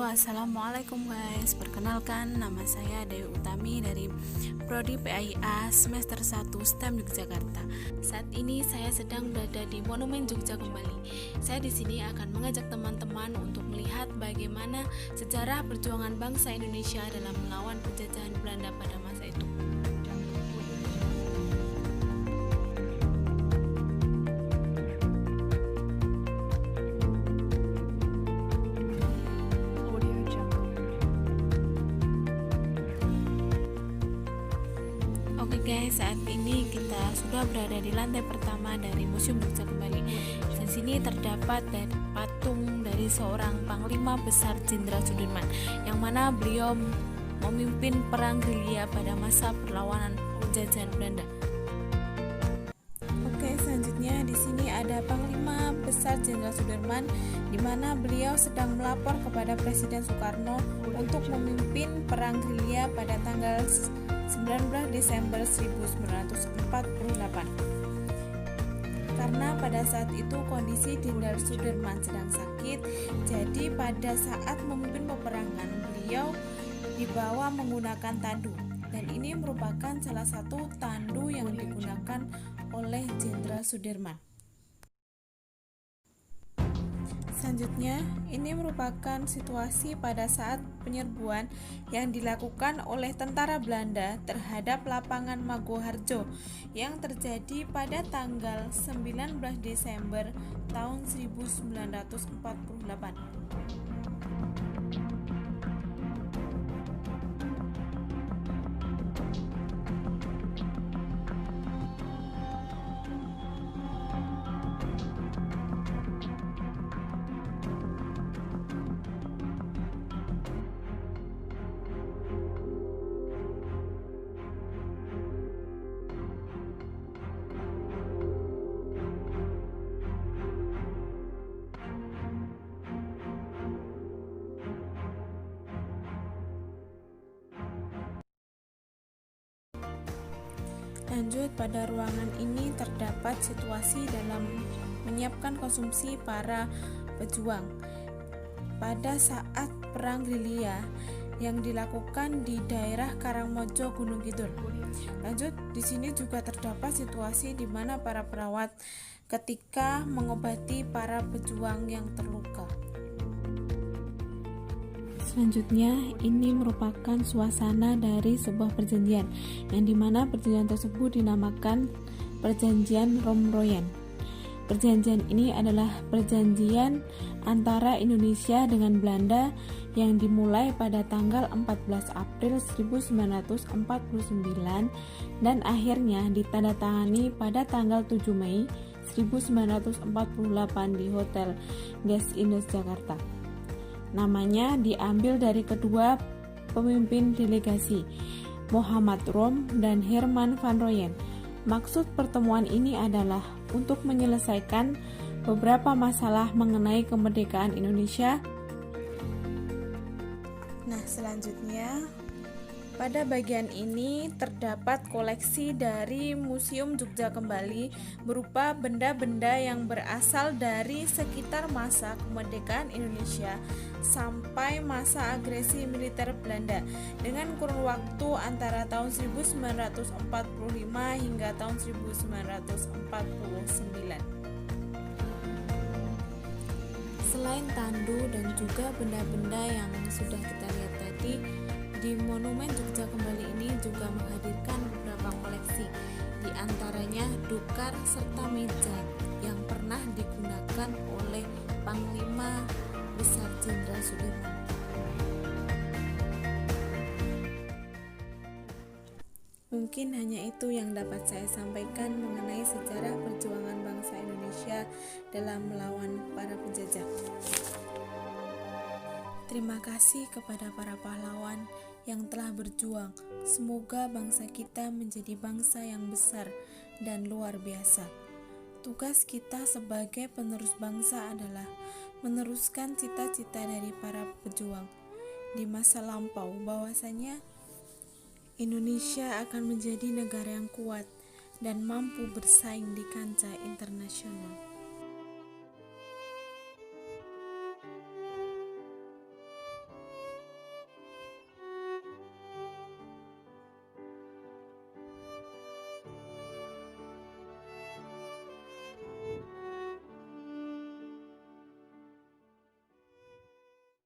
Assalamualaikum guys. Perkenalkan, nama saya Dewi Utami dari Prodi PAIA semester 1 STEM Yogyakarta. Saat ini saya sedang berada di Monumen Jogja Kembali. Saya di sini akan mengajak teman-teman untuk melihat bagaimana sejarah perjuangan bangsa Indonesia dalam melawan penjajahan Belanda pada masa itu. Oke guys, saat ini kita sudah berada di lantai pertama dari Museum Jogja Kembali. Di sini terdapat patung dari seorang Panglima Besar Jenderal Sudirman, yang mana beliau memimpin perang gerilya pada masa perlawanan penjajahan Belanda. Oke, selanjutnya di sini ada Panglima Besar Jenderal Sudirman, di mana beliau sedang melapor kepada Presiden Soekarno untuk memimpin perang gerilya pada tanggal 19 Desember 1948. Karena pada saat itu kondisi Jenderal Sudirman sedang sakit, jadi pada saat memimpin peperangan beliau dibawa menggunakan tandu, dan ini merupakan salah satu tandu yang digunakan oleh Jenderal Sudirman. Selanjutnya, ini merupakan situasi pada saat penyerbuan yang dilakukan oleh tentara Belanda terhadap lapangan Maguwoharjo yang terjadi pada tanggal 19 Desember tahun 1948. Lanjut, pada ruangan ini terdapat situasi dalam menyiapkan konsumsi para pejuang pada saat perang gerilya yang dilakukan di daerah Karangmojo, Gunung Kidul. Lanjut, di sini juga terdapat situasi di mana para perawat ketika mengobati para pejuang yang terluka. Selanjutnya, ini merupakan suasana dari sebuah perjanjian, yang dimana perjanjian tersebut dinamakan Perjanjian Romroyen. Perjanjian ini adalah perjanjian antara Indonesia dengan Belanda yang dimulai pada tanggal 14 April 1949 dan akhirnya ditandatangani pada tanggal 7 Mei 1948 di Hotel Guest Indes Jakarta. Namanya diambil dari kedua pemimpin delegasi, Muhammad Rom dan Herman van Royen. Maksud pertemuan ini adalah untuk menyelesaikan beberapa masalah mengenai kemerdekaan Indonesia. Nah, selanjutnya pada bagian ini terdapat koleksi dari Museum Jogja Kembali berupa benda-benda yang berasal dari sekitar masa kemerdekaan Indonesia sampai masa agresi militer Belanda dengan kurun waktu antara tahun 1945 hingga tahun 1949. Selain tandu dan juga benda-benda yang sudah kita lihat tadi, di Monumen Jogja Kembali ini juga menghadirkan beberapa koleksi, di antaranya dukar serta meja yang pernah digunakan oleh Panglima Besar Jenderal Sudirman. Mungkin hanya itu yang dapat saya sampaikan mengenai sejarah perjuangan bangsa Indonesia dalam melawan para penjajah. Terima kasih kepada para pahlawan yang telah berjuang. Semoga bangsa kita menjadi bangsa yang besar dan luar biasa. Tugas kita sebagai penerus bangsa adalah meneruskan cita-cita dari para pejuang di masa lampau, bahwasanya Indonesia akan menjadi negara yang kuat dan mampu bersaing di kancah internasional.